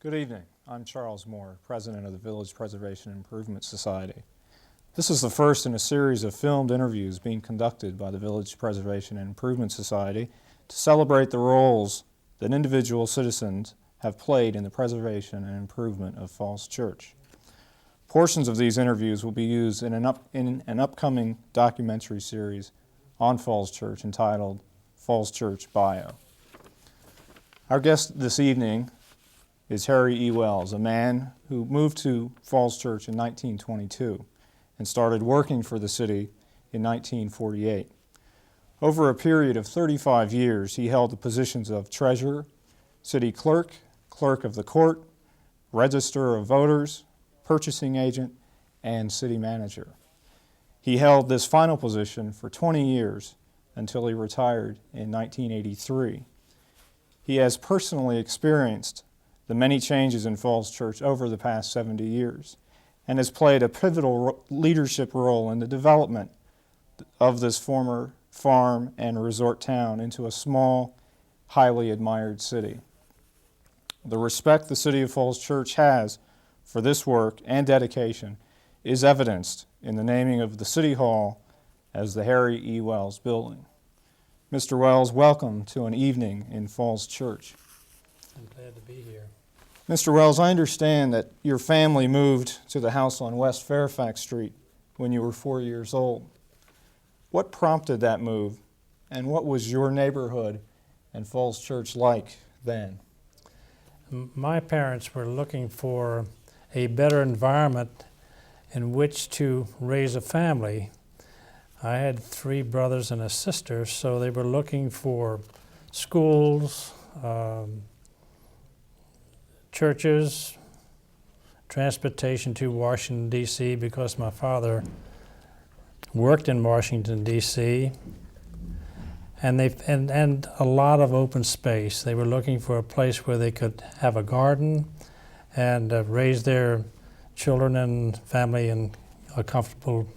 Good evening. I'm Charles Moore, President of the Village Preservation and Improvement Society. This is the first in a series of filmed interviews being conducted by the Village Preservation and Improvement Society to celebrate the roles that individual citizens have played in the preservation and improvement of Falls Church. Portions of these interviews will be used in an upcoming documentary series on Falls Church entitled Falls Church Bio. Our guest this evening is Harry E. Wells, a man who moved to Falls Church in 1922 and started working for the city in 1948. Over a period of 35 years, he held the positions of treasurer, city clerk, clerk of the court, register of voters, purchasing agent, and city manager. He held this final position for 20 years until he retired in 1983. He has personally experienced the many changes in Falls Church over the past 70 years and has played a pivotal leadership role in the development of this former farm and resort town into a small, highly admired city. The respect the city of Falls Church has for this work and dedication is evidenced in the naming of the City Hall as the Harry E. Wells Building. Mr. Wells, welcome to an evening in Falls Church. I'm glad to be here. Mr. Wells, I understand that your family moved to the house on West Fairfax Street when you were 4 years old. What prompted that move, and what was your neighborhood and Falls Church like then? My parents were looking for a better environment in which to raise a family. I had 3 brothers and a sister, so they were looking for schools, churches, transportation to Washington, D.C., because my father worked in Washington, D.C., and a lot of open space. They were looking for a place where they could have a garden and raise their children and family in a comfortable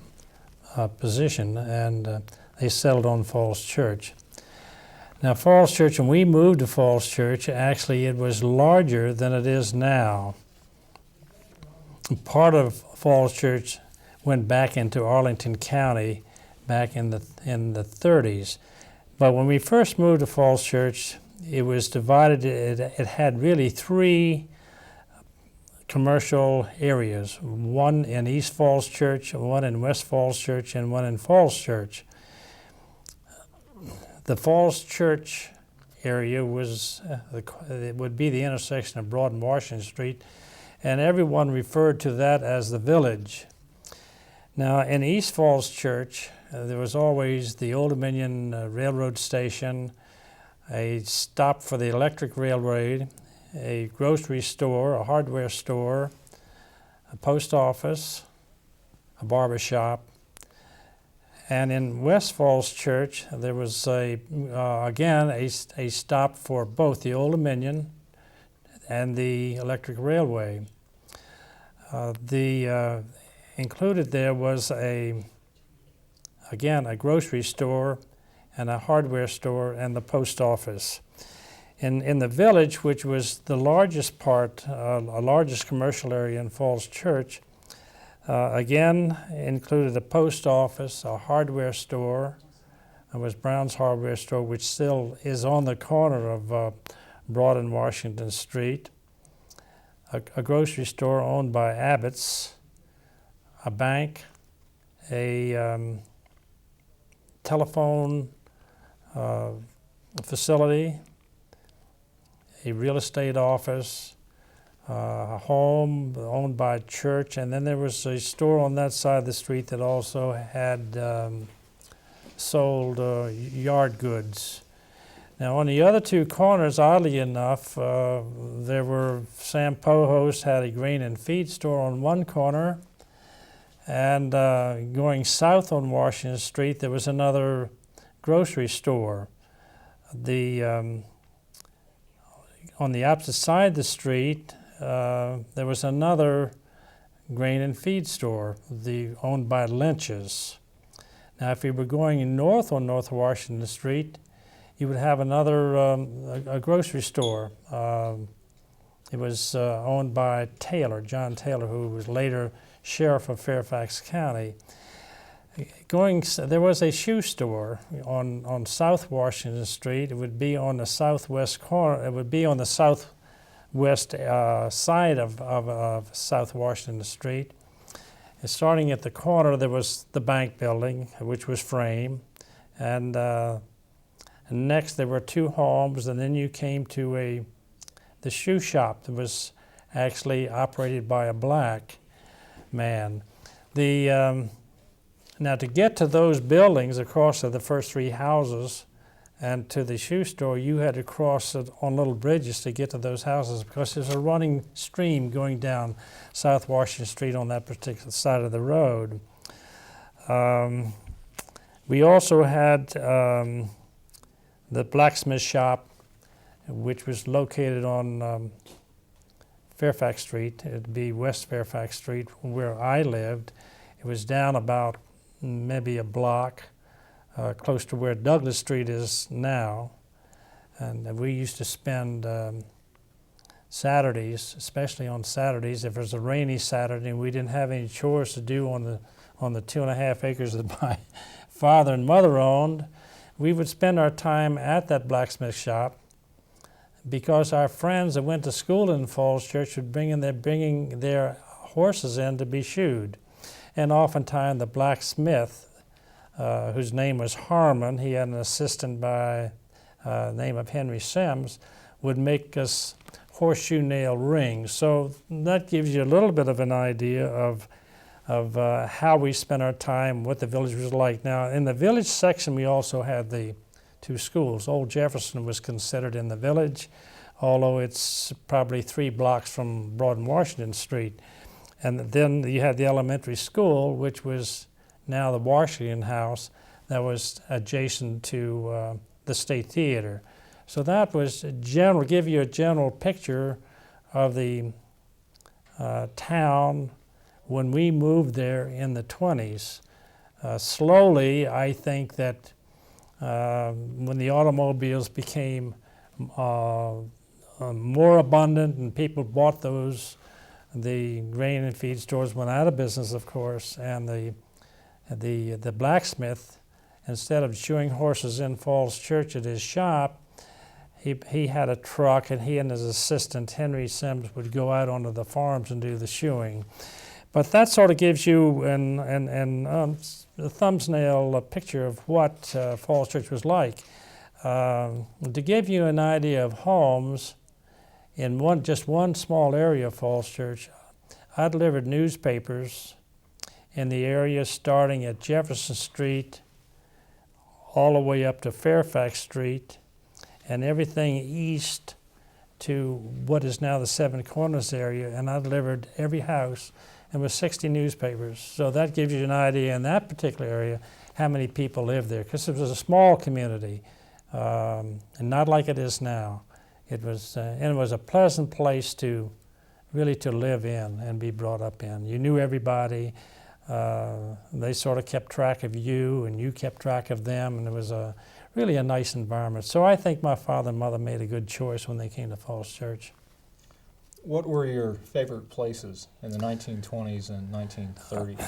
position, and they settled on Falls Church. Now, Falls Church, when we moved to Falls Church, actually it was larger than it is now. Part of Falls Church went back into Arlington County back in the 30s. But when we first moved to Falls Church, it was divided. It had really 3 commercial areas, one in East Falls Church, one in West Falls Church, and one in Falls Church. The Falls Church area was it would be the intersection of Broad and Washington Street, and everyone referred to that as the village. Now, in East Falls Church, there was always the Old Dominion Railroad Station, a stop for the electric railroad, a grocery store, a hardware store, a post office, a barber shop. And in West Falls Church, there was again a stop for both the Old Dominion and the electric railway. Included there was again a grocery store and a hardware store and the post office. In the village, which was the largest part, largest commercial area in Falls Church, again included a post office, a hardware store. It was Brown's Hardware Store, which still is on the corner of Broad and Washington Street, a grocery store owned by Abbott's, a bank, a telephone facility, a real estate office, a home owned by a church, and then there was a store on that side of the street that also had sold yard goods. Now, on the other 2 corners, oddly enough, there were Sam Pohos had a grain and feed store on one corner, and going south on Washington Street, there was another grocery store. On the opposite side of the street, there was another grain and feed store, owned by Lynch's. Now, if you were going north on North Washington Street, you would have another a grocery store. It was owned by Taylor, John Taylor, who was later sheriff of Fairfax County. There was a shoe store on South Washington Street. It would be on the southwest corner. It would be on the southwest side of South Washington Street. And starting at the corner, there was the bank building, which was frame, and next there were two homes, and then you came to the shoe shop that was actually operated by a black man. Now, to get to those buildings, across to the first three houses and to the shoe store, you had to cross it on little bridges to get to those houses, because there's a running stream going down South Washington Street on that particular side of the road. We also had the Blacksmith Shop, which was located on Fairfax Street. It'd be West Fairfax Street, where I lived. It was down about maybe a block, close to where Douglas Street is now. And we used to spend Saturdays, especially on Saturdays, if it was a rainy Saturday and we didn't have any chores to do on the 2.5 acres that my father and mother owned, we would spend our time at that blacksmith shop, because our friends that went to school in Falls Church would bringing their horses in to be shoed. And oftentimes the blacksmith, whose name was Harmon, he had an assistant by the name of Henry Sims, would make us horseshoe nail rings. So that gives you a little bit of an idea of how we spent our time, what the village was like. Now, in the village section, we also had the two schools. Old Jefferson was considered in the village, although it's probably 3 blocks from Broad and Washington Street. And then you had the elementary school, which was now the Washington House, that was adjacent to the State Theater. So that was give you a general picture of the town when we moved there in the 20s. Slowly, I think that when the automobiles became more abundant and people bought those, the grain and feed stores went out of business, of course, and the blacksmith, instead of shoeing horses in Falls Church at his shop, he had a truck, and he and his assistant, Henry Sims, would go out onto the farms and do the shoeing. But that sort of gives you a thumbnail picture of what Falls Church was like. To give you an idea of homes, in just one small area of Falls Church, I delivered newspapers in the area starting at Jefferson Street all the way up to Fairfax Street, and everything east to what is now the Seven Corners area, and I delivered every house, and with 60 newspapers. So that gives you an idea in that particular area how many people lived there, because it was a small community, and not like it is now. It was a pleasant place to live in and be brought up in. You knew everybody. They sort of kept track of you, and you kept track of them, and it was really a nice environment. So I think my father and mother made a good choice when they came to Falls Church. What were your favorite places in the 1920s and 1930s?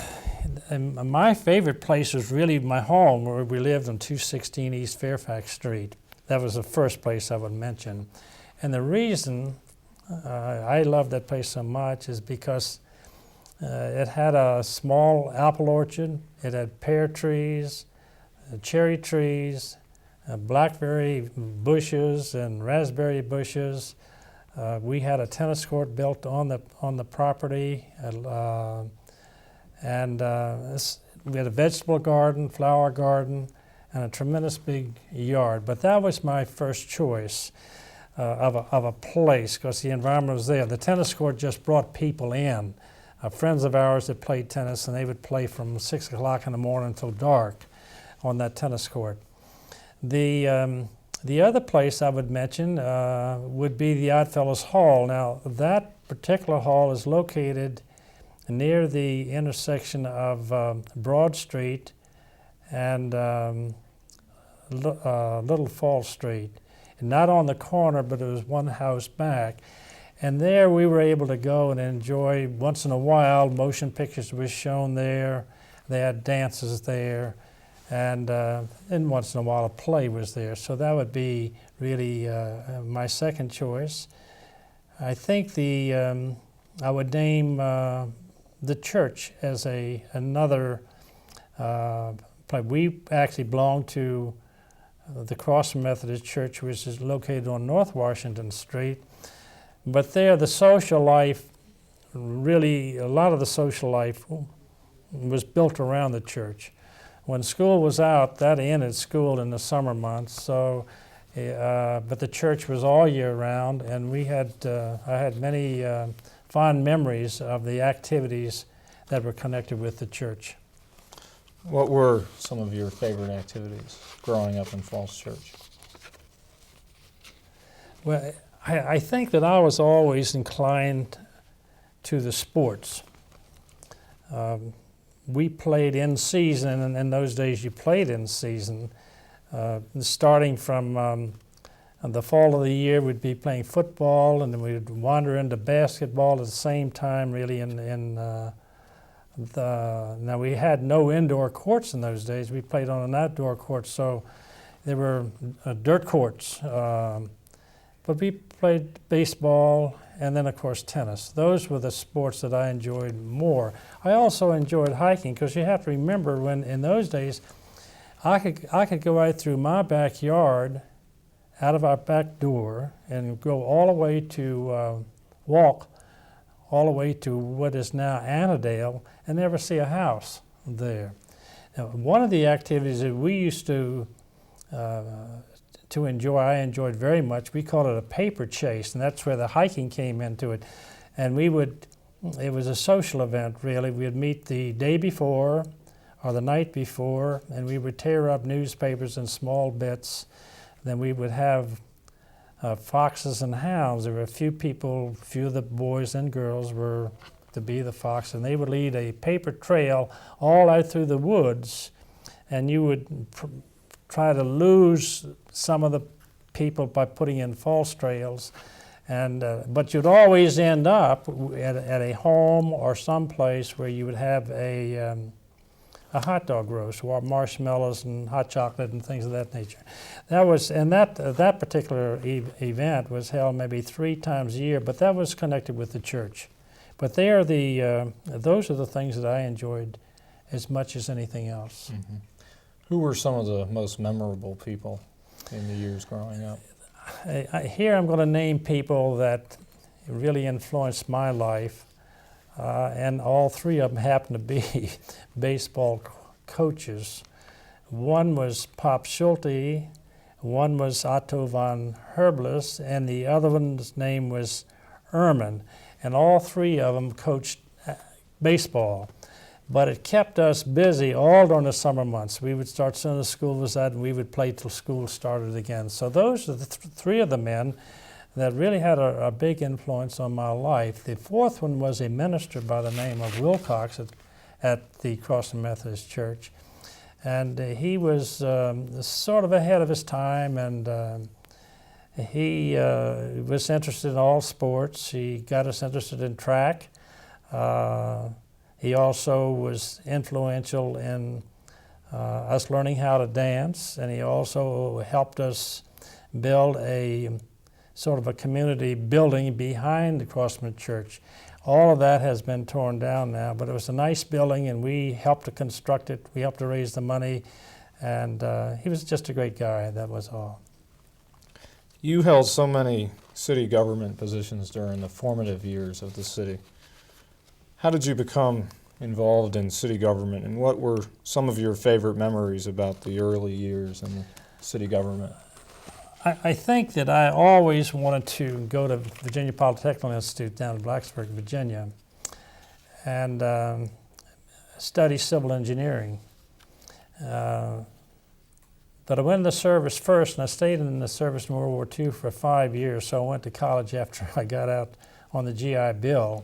And my favorite place was really my home, where we lived on 216 East Fairfax Street. That was the first place I would mention. And the reason I loved that place so much is because it had a small apple orchard, it had pear trees, cherry trees, blackberry bushes and raspberry bushes. We had a tennis court built on the property, and we had a vegetable garden, flower garden, and a tremendous big yard. But that was my first choice of a place, because the environment was there. The tennis court just brought people in, friends of ours that played tennis, and they would play from 6 o'clock in the morning until dark on that tennis court. The other place I would mention would be the Oddfellows Hall. Now, that particular hall is located near the intersection of Broad Street and Little Falls Street. Not on the corner, but it was one house back. And there we were able to go and enjoy, once in a while, motion pictures was shown there. They had dances there. And once in a while a play was there. So that would be really my second choice. I think I would name the church as another play. We actually belong to the Cross Methodist Church, which is located on North Washington Street. But there, the social life, really, a lot of the social life was built around the church. When school was out, that ended school in the summer months. So, but the church was all year round, and I had many fond memories of the activities that were connected with the church. What were some of your favorite activities growing up in Falls Church? Well, I think that I was always inclined to the sports. We played in season, and in those days you played in season. Starting from the fall of the year, we'd be playing football, and then we'd wander into basketball at the same time, really. Now, we had no indoor courts in those days. We played on an outdoor court, so there were dirt courts. But we played baseball and then, of course, tennis. Those were the sports that I enjoyed more. I also enjoyed hiking, because you have to remember when in those days I could go right through my backyard, out of our back door, and go all the way to walk all the way to what is now Annandale, and never see a house there. Now, one of the activities that we used to enjoy, I enjoyed very much, we called it a paper chase, and that's where the hiking came into it. And it was a social event, really. We'd meet the day before or the night before, and we would tear up newspapers in small bits. Then we would have foxes and hounds. There were a few of the boys and girls were to be the fox, and they would lead a paper trail all out through the woods, and you would try to lose some of the people by putting in false trails, but you'd always end up at a home or someplace where you would have a hot dog roast, or marshmallows and hot chocolate and things of that nature. That particular event was held maybe 3 times a year, but that was connected with the church. But those are the things that I enjoyed as much as anything else. Mm-hmm. Who were some of the most memorable people in the years growing up? Here I'm going to name people that really influenced my life, and all 3 of them happen to be baseball coaches. One was Pop Schulte, one was Otto von Herbles, and the other one's name was Ehrman. And all 3 of them coached baseball. But it kept us busy all during the summer months. We would start as soon as school was out, and we would play till school started again. So those are the 3 of the men that really had a big influence on my life. The 4th one was a minister by the name of Wilcox at the Crossing Methodist Church. And he was sort of ahead of his time, and he was interested in all sports. He got us interested in track. He also was influential in us learning how to dance, and he also helped us build a sort of a community building behind the Crossman Church. All of that has been torn down now, but it was a nice building, and we helped to construct it. We helped to raise the money, and he was just a great guy, that was all. You held so many city government positions during the formative years of the city. How did you become involved in city government, and what were some of your favorite memories about the early years in the city government? I think that I always wanted to go to Virginia Polytechnical Institute down in Blacksburg, Virginia, and study civil engineering. But I went in the service first, and I stayed in the service in World War II for 5 years, so I went to college after I got out on the GI Bill.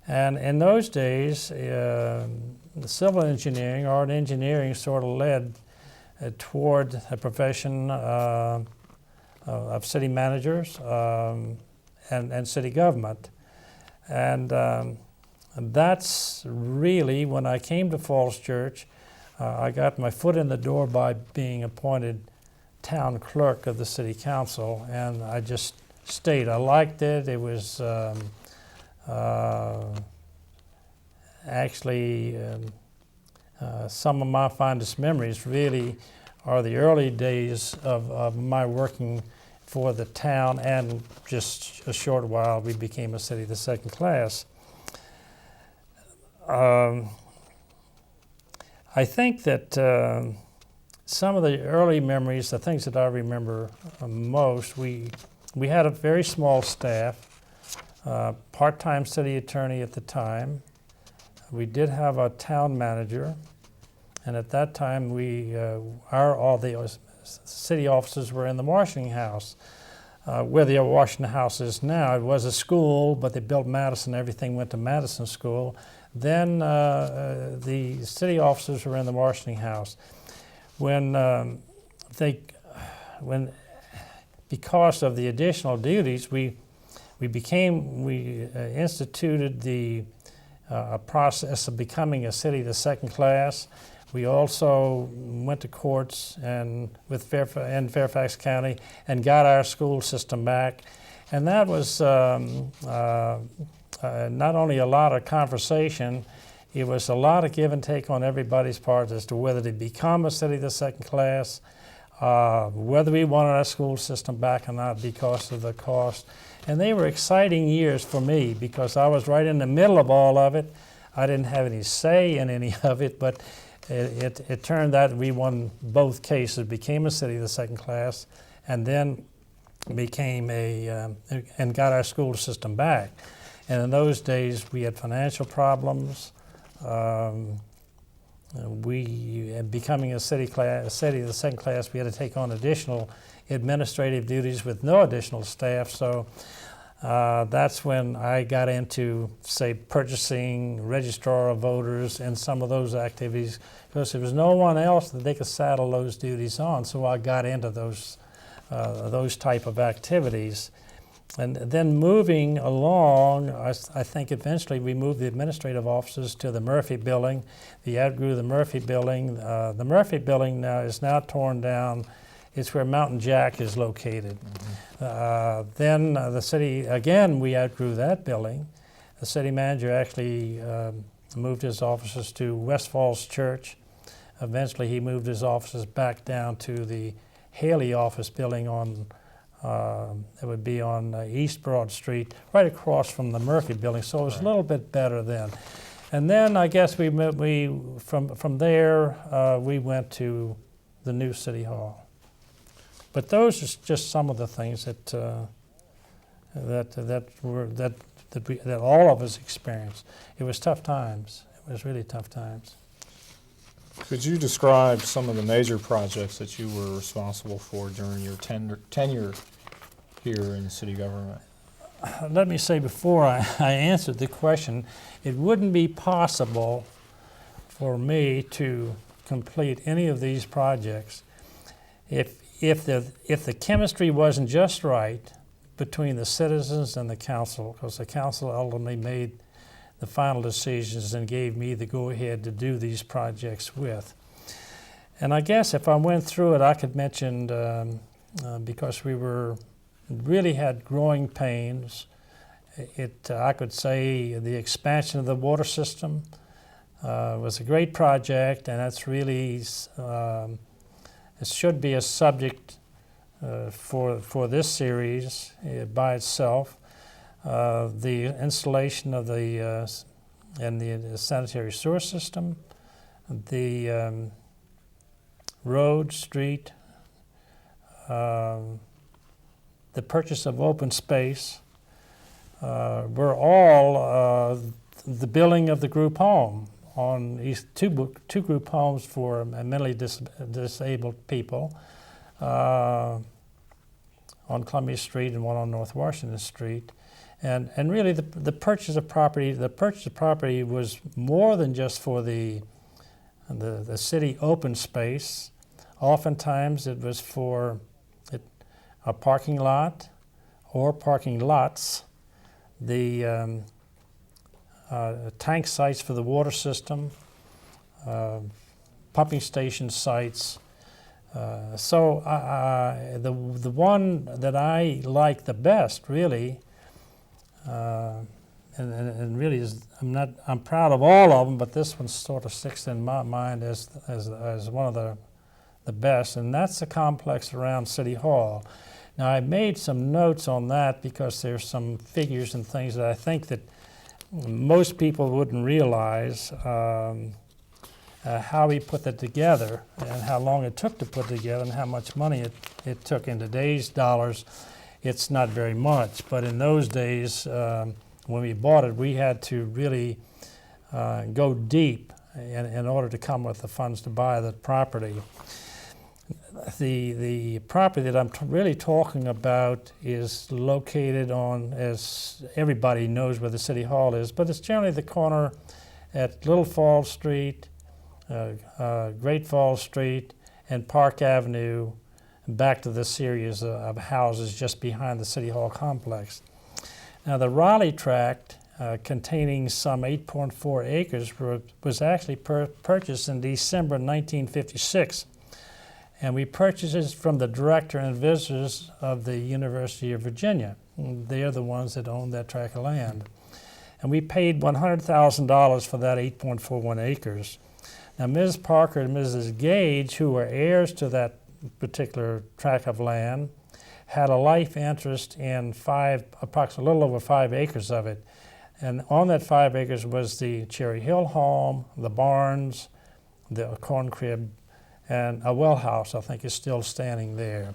And in those days, the civil engineering, art engineering, sort of led toward a profession of city managers and city government. And that's really, when I came to Falls Church, I got my foot in the door by being appointed town clerk of the city council, and I just stayed. I liked it. It was actually some of my fondest memories really are the early days of my working for the town, and just a short while we became a city of the second class. I think that some of the early memories, the things that I remember most, we had a very small staff, part-time city attorney at the time. We did have a town manager, and at that time all the city offices were in the Washington House. Where the Washington House is now, it was a school, but they built Madison, everything went to Madison School. Then the city officers were in the Washington House. Because of the additional duties, we instituted the process of becoming a city of the second class. We also went to courts and with Fairfax County and got our school system back. And that was not only a lot of conversation, it was a lot of give and take on everybody's part as to whether to become a city of the second class, whether we wanted our school system back or not because of the cost. And they were exciting years for me because I was right in the middle of all of it. I didn't have any say in any of it, but it turned out we won both cases, became a city of the second class, and then became and got our school system back. And in those days, we had financial problems. Becoming a city of the second class, we had to take on additional administrative duties with no additional staff. So that's when I got into, say, purchasing, registrar of voters, and some of those activities, because there was no one else that they could saddle those duties on. So I got into those type of activities. And then moving along, I think eventually we moved the administrative offices to the Murphy Building. We outgrew the Murphy Building. The Murphy Building now is torn down. It's where Mountain Jack is located. Mm-hmm. Then the city, again, we outgrew that building. The city manager actually moved his offices to West Falls Church. Eventually he moved his offices back down to the Haley office building it would be on East Broad Street, right across from the Murphy Building. So it was a little bit better then. And then I guess from there we went to the new City Hall. But those are just some of the things that all of us experienced. It was tough times. It was really tough times. Could you describe some of the major projects that you were responsible for during your tenure here in city government? Let me say before I answered the question, it wouldn't be possible for me to complete any of these projects if the chemistry wasn't just right between the citizens and the council, because the council ultimately made the final decisions and gave me the go-ahead to do these projects with. And I guess if I went through it, I could mention, because we really had growing pains, I could say the expansion of the water system was a great project, and that's really, it should be a subject for this series by itself. The installation of the sanitary sewer system, the road, street, the purchase of open space, were all the building of the group home on two group homes for mentally disabled people on Columbia Street and one on North Washington Street. And really the purchase of property was more than just for the city open space. Oftentimes it was for a parking lot or parking lots, the tank sites for the water system, pumping station sites. The one that I like the best, really, and really is, I'm proud of all of them, but this one sort of sticks in my mind as one of the best, and that's the complex around City Hall. Now, I made some notes on that because there's some figures and things that I think that most people wouldn't realize. How we put that together and how long it took to put together and how much money it took. In today's dollars, it's not very much, but in those days, when we bought it, we had to really go deep in order to come with the funds to buy the property. The property that I'm really talking about is located on, as everybody knows where the City Hall is, but it's generally the corner at Little Falls Street, Great Falls Street, and Park Avenue, back to the series of houses just behind the City Hall complex. Now, the Raleigh tract, containing some 8.4 acres, was actually purchased in December 1956, and we purchased it from the director and visitors of the University of Virginia. They're the ones that own that tract of land. And we paid $100,000 for that 8.41 acres. Now, Ms. Parker and Mrs. Gage, who were heirs to that particular tract of land, had a life interest in approximately a little over 5 acres of it. And on that 5 acres was the Cherry Hill home, the barns, the corn crib, and a well house, I think, is still standing there.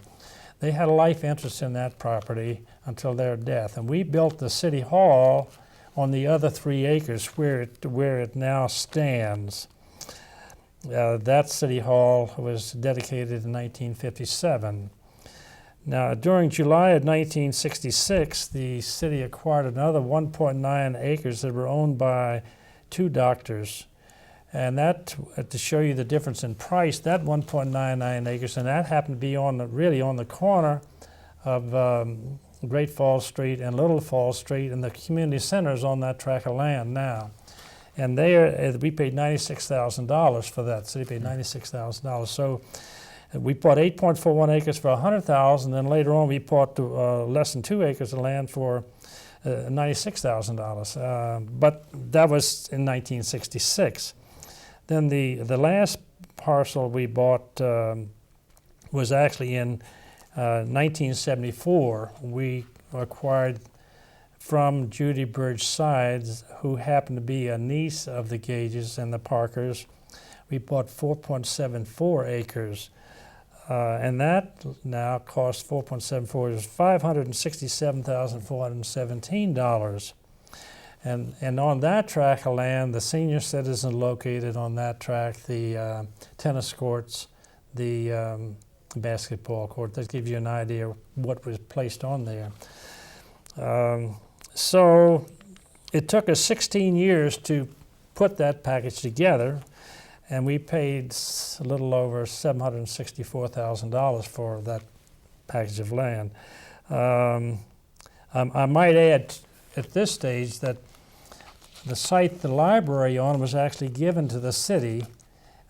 They had a life interest in that property until their death. And we built the City Hall on the other 3 acres where it now stands. That City Hall was dedicated in 1957. Now, during July of 1966, the city acquired another 1.9 acres that were owned by 2 doctors. And that, to show you the difference in price, that 1.99 acres, and that happened to be really on the corner of Great Falls Street and Little Falls Street, and the community center is on that tract of land now. And we paid $96,000 for that. The city paid $96,000. So we bought 8.41 acres for $100,000. Then later on, we bought less than 2 acres of land for $96,000. But that was in 1966. Then the last parcel we bought was actually in 1974. We acquired from Judy Burge Sides, who happened to be a niece of the Gages and the Parkers. We bought 4.74 acres, and that now costs 4.74 is $567,417. And on that tract of land, the senior citizen located on that tract, the tennis courts, the basketball court. That gives you an idea of what was placed on there. So it took us 16 years to put that package together, and we paid a little over $764,000 for that package of land. I might add at this stage that the site the library on was actually given to the city.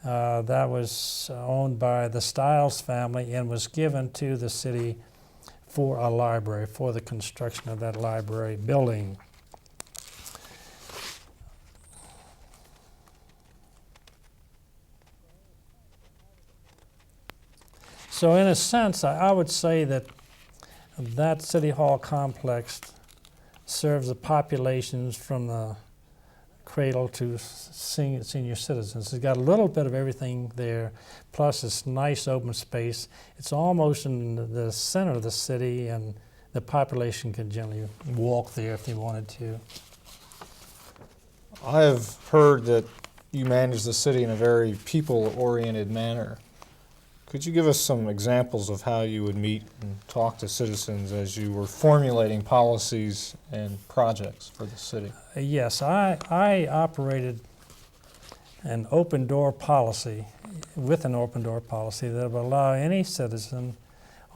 That was owned by the Stiles family and was given to the city for a library, for the construction of that library building. So in a sense, I would say that that City Hall complex serves the populations from the cradle to senior citizens. It's got a little bit of everything there, plus it's nice open space. It's almost in the center of the city, and the population can generally walk there if they wanted to. I have heard that you manage the city in a very people-oriented manner. Could you give us some examples of how you would meet and talk to citizens as you were formulating policies and projects for the city? Yes, I operated an open door policy, with an open door policy that would allow any citizen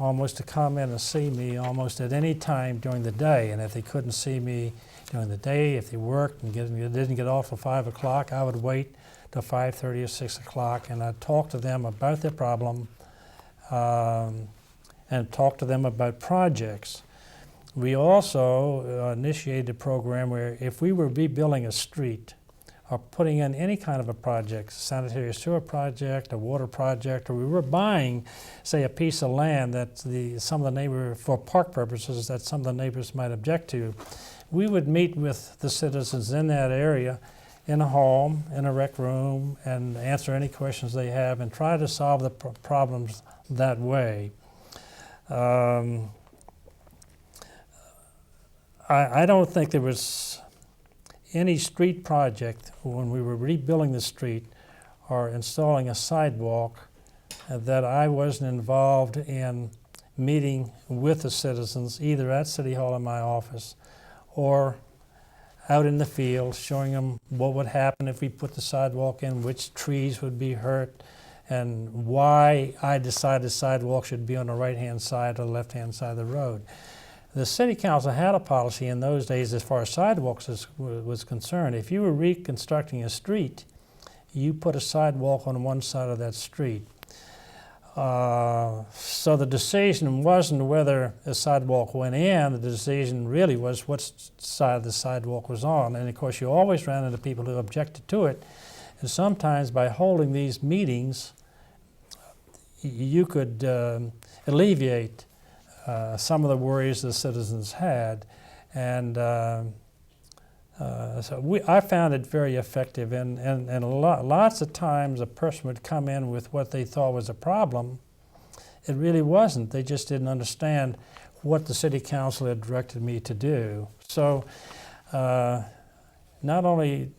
almost to come in and see me almost at any time during the day. And if they couldn't see me during the day, if they worked and didn't get off till 5 o'clock, I would wait till 5:30 or 6 o'clock, and I'd talk to them about their problem and talk to them about projects. We also initiated a program where if we were rebuilding a street or putting in any kind of a project, sanitary sewer project, a water project, or we were buying, say, a piece of land that some of the neighbors, for park purposes, that some of the neighbors might object to, we would meet with the citizens in that area in a home, in a rec room, and answer any questions they have and try to solve the problems that way. I don't think there was any street project when we were rebuilding the street or installing a sidewalk that I wasn't involved in meeting with the citizens, either at City Hall in my office or out in the field, showing them what would happen if we put the sidewalk in, which trees would be hurt, and why I decided the sidewalk should be on the right-hand side or the left-hand side of the road. The city council had a policy in those days as far as sidewalks was concerned. If you were reconstructing a street, you put a sidewalk on one side of that street. So the decision wasn't whether a sidewalk went in, the decision really was what side the sidewalk was on. And of course you always ran into people who objected to it. And sometimes by holding these meetings, you could alleviate some of the worries the citizens had. And I found it very effective, and lots of times a person would come in with what they thought was a problem. It really wasn't. They just didn't understand what the city council had directed me to do. So not only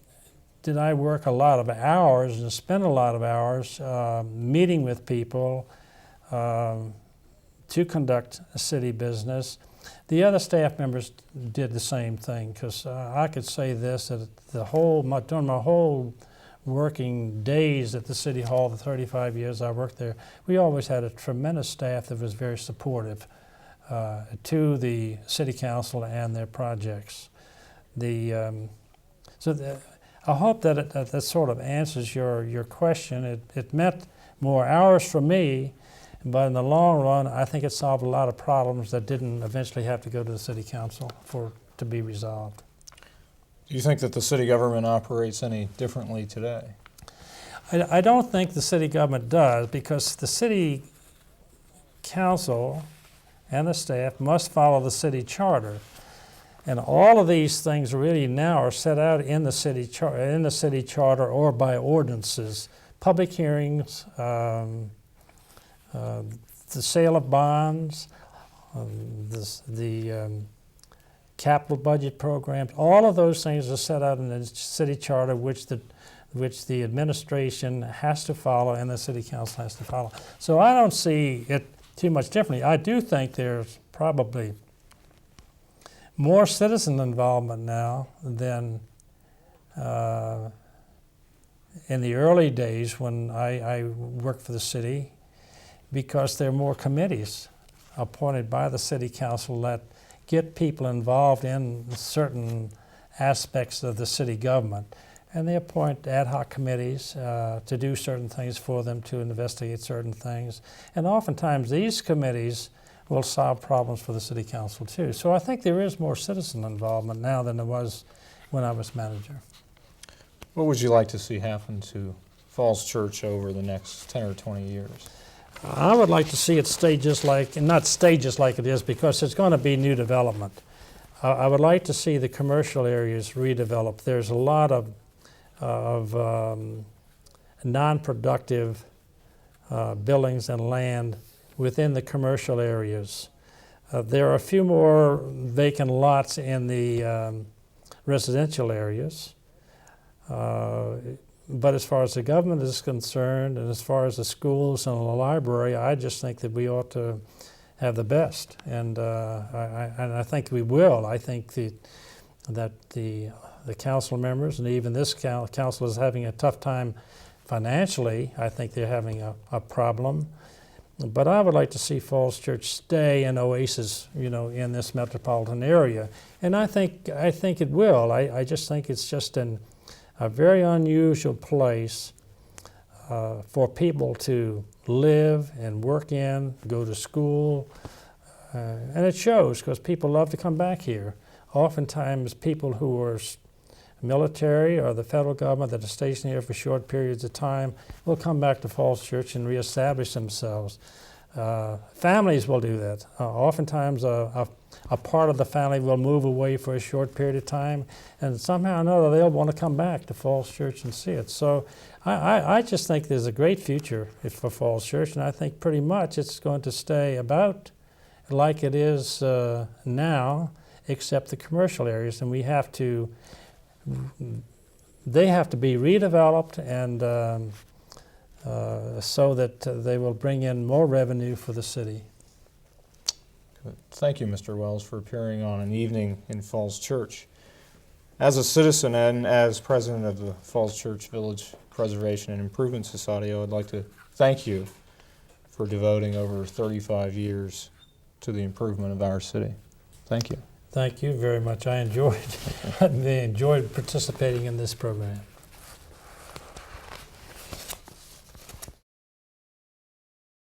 did I work a lot of hours and spend a lot of hours meeting with people to conduct a city business, the other staff members did the same thing, because I could say this, that during my whole working days at the City Hall, the 35 years I worked there, we always had a tremendous staff that was very supportive to the City Council and their projects. I hope that that sort of answers your question. It meant more hours for me, but in the long run, I think it solved a lot of problems that didn't eventually have to go to the City Council to be resolved. Do you think that the city government operates any differently today? I don't think the city government does, because the City Council and the staff must follow the city charter. And all of these things really now are set out in the city charter or by ordinances. Public hearings, the sale of bonds, the capital budget programs, all of those things are set out in the city charter, which the administration has to follow and the city council has to follow. So I don't see it too much differently. I do think there's probably more citizen involvement now than in the early days when I worked for the city, because there are more committees appointed by the city council that get people involved in certain aspects of the city government. And they appoint ad hoc committees to do certain things for them, to investigate certain things. And oftentimes these committees will solve problems for the city council too. So I think there is more citizen involvement now than there was when I was manager. What would you like to see happen to Falls Church over the next 10 or 20 years? I would like to see it stay just like, and not stay just like it is, because it's going to be new development. I would like to see the commercial areas redeveloped. There's a lot of non-productive buildings and land within the commercial areas. There are a few more vacant lots in the residential areas. But as far as the government is concerned, and as far as the schools and the library, I just think that we ought to have the best, and I think we will. I think that the council members, and even this council, is having a tough time financially. I think they're having a problem, But I would like to see Falls Church stay an oasis, in this metropolitan area. And I think it will. I just think it's just a very unusual place for people to live and work in, go to school. And it shows because people love to come back here. Oftentimes people who are military or the federal government that are stationed here for short periods of time will come back to Falls Church and reestablish themselves. Families will do that. Oftentimes a part of the family will move away for a short period of time, and somehow or another they'll want to come back to Falls Church and see it. So I just think there's a great future for Falls Church, and I think pretty much it's going to stay about like it is now, except the commercial areas, and they have to be redeveloped and so that they will bring in more revenue for the city. Good. Thank you, Mr. Wells, for appearing on An Evening in Falls Church. As a citizen and as president of the Falls Church Village Preservation and Improvement Society, I would like to thank you for devoting over 35 years to the improvement of our city. Thank you. Thank you very much. I enjoyed participating in this program.